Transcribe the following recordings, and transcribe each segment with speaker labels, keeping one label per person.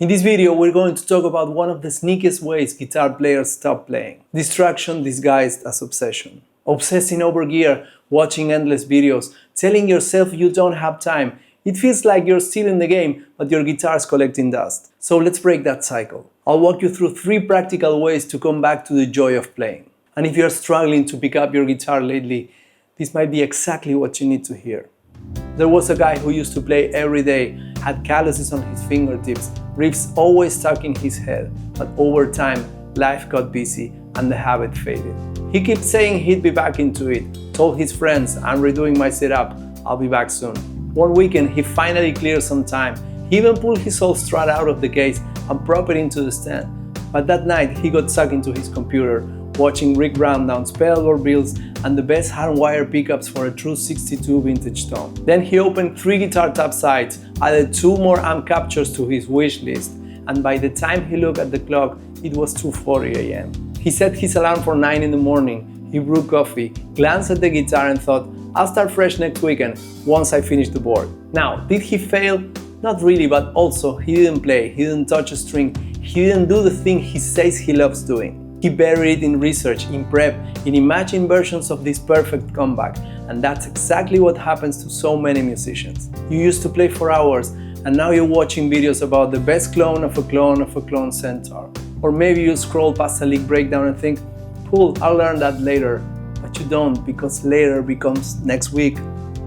Speaker 1: In this video, we're going to talk about one of the sneakiest ways guitar players stop playing. Distraction disguised as obsession. Obsessing over gear, watching endless videos, telling yourself you don't have time. It feels like you're still in the game, but your guitar's collecting dust. So let's break that cycle. I'll walk you through 3 practical ways to come back to the joy of playing. And if you're struggling to pick up your guitar lately, this might be exactly what you need to hear. There was a guy who used to play every day, had calluses on his fingertips, riffs always stuck in his head, but over time, life got busy and the habit faded. He kept saying he'd be back into it, told his friends, "I'm redoing my setup, I'll be back soon." One weekend, he finally cleared some time. He even pulled his old Strat out of the case and propped it into the stand. But that night, he got sucked into his computer, watching Rick Browndown's pedalboard builds and the best hardwire pickups for a true 62 vintage tone. Then he opened 3 guitar tab sites, added 2 more amp captures to his wish list, and by the time he looked at the clock, it was 2:40 a.m. He set his alarm for 9 in the morning, he brewed coffee, glanced at the guitar and thought, "I'll start fresh next weekend, once I finish the board." Now, did he fail? Not really, but also he didn't play, he didn't touch a string, he didn't do the thing he says he loves doing. He buried it in research, in prep, in imagined versions of this perfect comeback, and that's exactly what happens to so many musicians. You used to play for hours, and now you're watching videos about the best clone of a clone of a clone Centaur. Or maybe you scroll past a leak breakdown and think, "Cool, I'll learn that later." But you don't, because later becomes next week,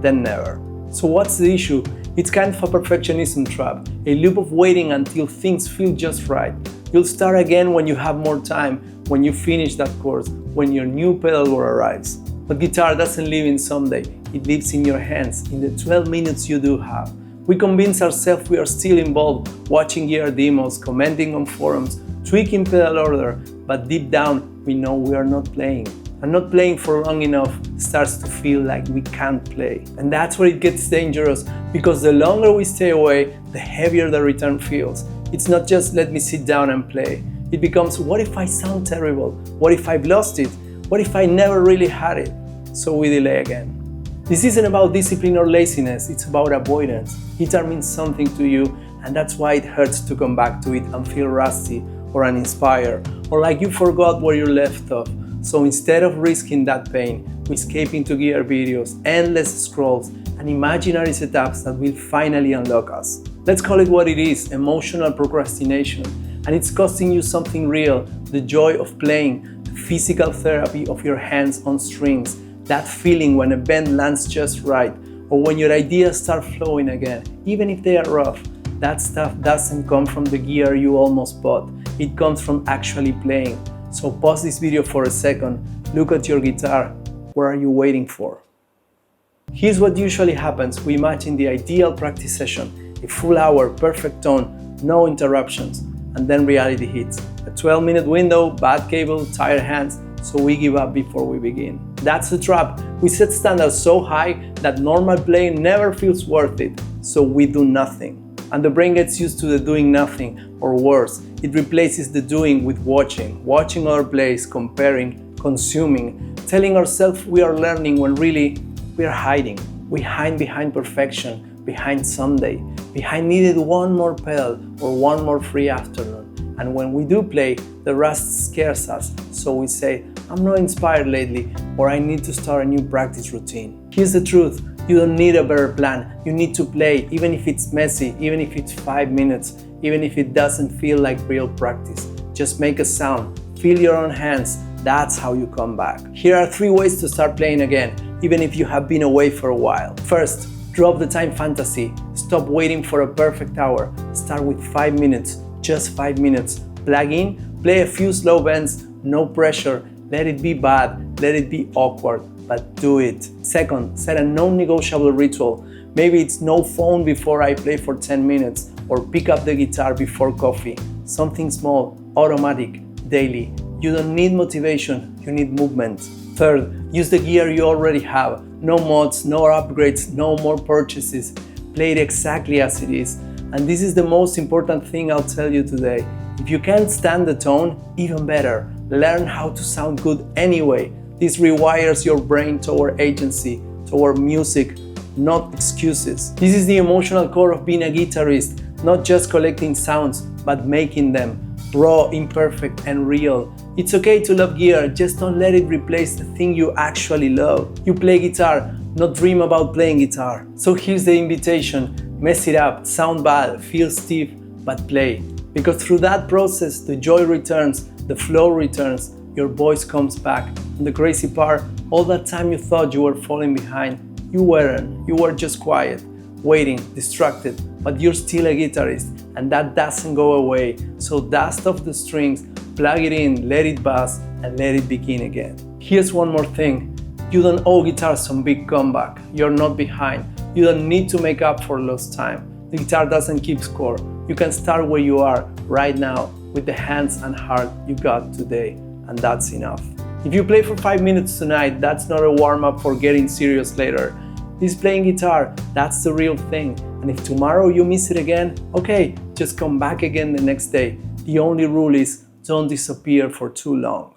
Speaker 1: then never. So what's the issue? It's kind of a perfectionism trap, a loop of waiting until things feel just right. You'll start again when you have more time, when you finish that course, when your new pedalboard arrives. But guitar doesn't live in someday, it lives in your hands, in the 12 minutes you do have. We convince ourselves we are still involved, watching gear demos, commenting on forums, tweaking pedal order, but deep down we know we are not playing. And not playing for long enough starts to feel like we can't play. And that's where it gets dangerous, because the longer we stay away, the heavier the return feels. It's not just "let me sit down and play." It becomes, what if I sound terrible? What if I've lost it? What if I never really had it? So we delay again. This isn't about discipline or laziness, it's about avoidance. Guitar means something to you, and that's why it hurts to come back to it and feel rusty or uninspired, or like you forgot where you left off. So instead of risking that pain, we escape into gear videos, endless scrolls, and imaginary setups that will finally unlock us. Let's call it what it is, emotional procrastination. And it's costing you something real, the joy of playing, the physical therapy of your hands on strings, that feeling when a bend lands just right, or when your ideas start flowing again, even if they are rough. That stuff doesn't come from the gear you almost bought, it comes from actually playing. So pause this video for a second, look at your guitar, what are you waiting for? Here's what usually happens: we imagine the ideal practice session, a full hour, perfect tone, no interruptions, and then reality hits. A 12-minute window, bad cable, tired hands, so we give up before we begin. That's the trap. We set standards so high that normal playing never feels worth it, so we do nothing. And the brain gets used to the doing nothing, or worse, it replaces the doing with watching other plays, comparing, consuming, telling ourselves we are learning when really we are hiding. We hide behind perfection, behind someday, behind needed one more pedal or one more free afternoon. And when we do play, the rust scares us, so we say, "I'm not inspired lately," or "I need to start a new practice routine." Here's the truth. You don't need a better plan. You need to play, even if it's messy, even if it's 5 minutes, even if it doesn't feel like real practice. Just make a sound, feel your own hands. That's how you come back. Here are 3 ways to start playing again, even if you have been away for a while. First, drop the time fantasy. Stop waiting for a perfect hour. Start with 5 minutes, just 5 minutes. Plug in, play a few slow bends, no pressure. Let it be bad, let it be awkward, but do it. Second, set a non-negotiable ritual. Maybe it's no phone before I play for 10 minutes, or pick up the guitar before coffee. Something small, automatic, daily. You don't need motivation, you need movement. Third, use the gear you already have. No mods, no upgrades, no more purchases. Play it exactly as it is. And this is the most important thing I'll tell you today. If you can't stand the tone, even better. Learn how to sound good anyway. This rewires your brain toward agency, toward music, not excuses. This is the emotional core of being a guitarist, not just collecting sounds, but making them raw, imperfect, and real. It's okay to love gear, just don't let it replace the thing you actually love. You play guitar, not dream about playing guitar. So here's the invitation: mess it up, sound bad, feel stiff, but play. Because through that process, the joy returns, the flow returns, your voice comes back. And the crazy part, all that time you thought you were falling behind, you weren't. You were just quiet, waiting, distracted, but you're still a guitarist, and that doesn't go away. So dust off the strings, plug it in, let it buzz, and let it begin again. Here's one more thing. You don't owe guitar some big comeback. You're not behind. You don't need to make up for lost time. The guitar doesn't keep score. You can start where you are right now with the hands and heart you got today, and that's enough. If you play for 5 minutes tonight, that's not a warm-up for getting serious later. This playing guitar, that's the real thing. And if tomorrow you miss it again, okay, just come back again the next day. The only rule is don't disappear for too long.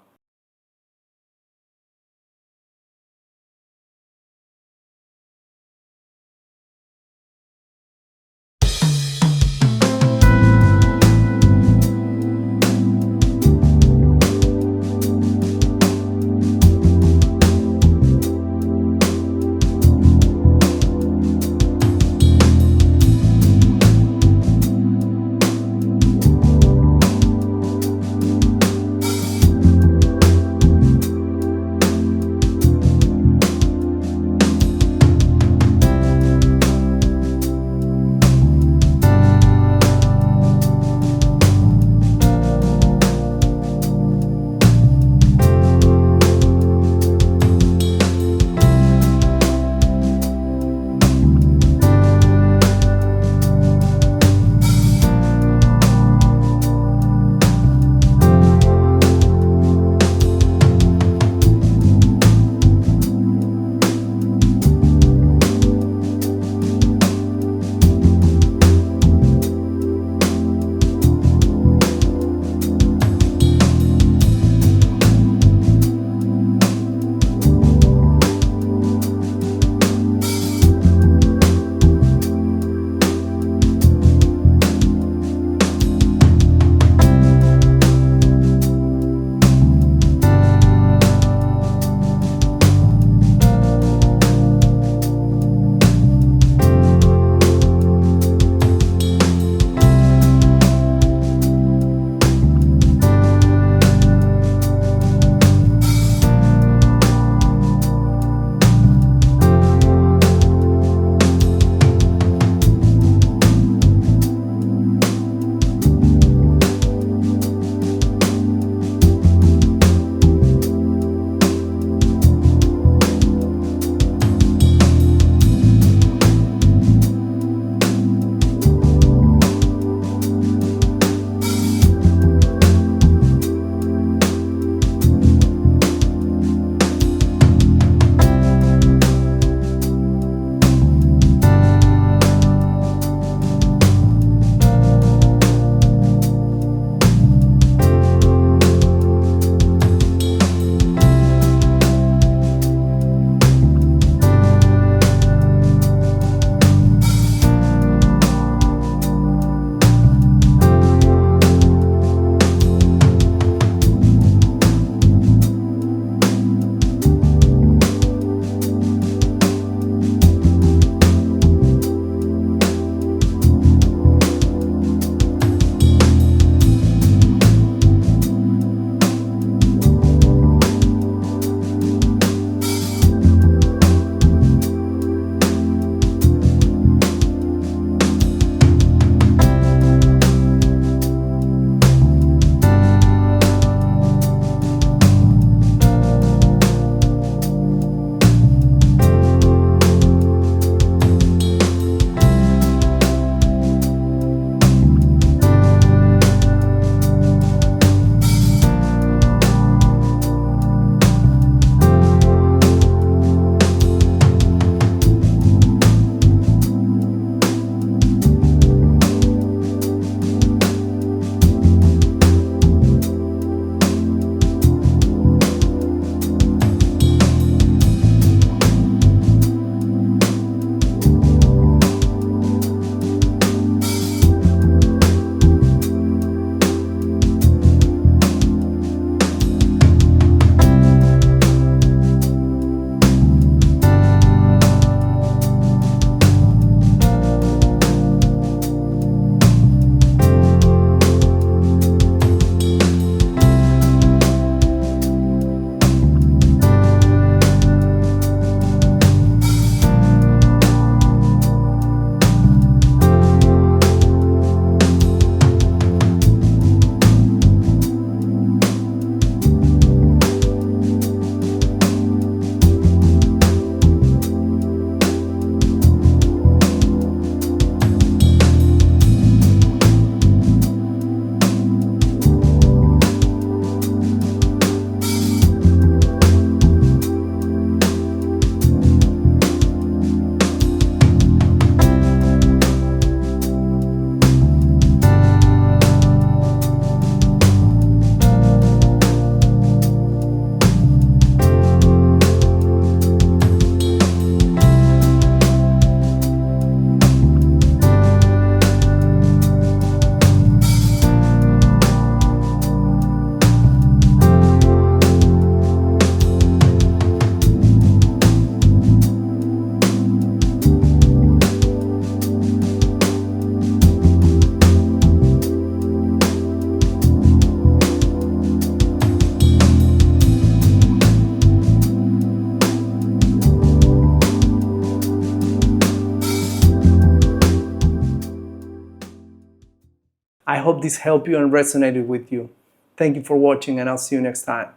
Speaker 1: I hope this helped you and resonated with you. Thank you for watching, and I'll see you next time.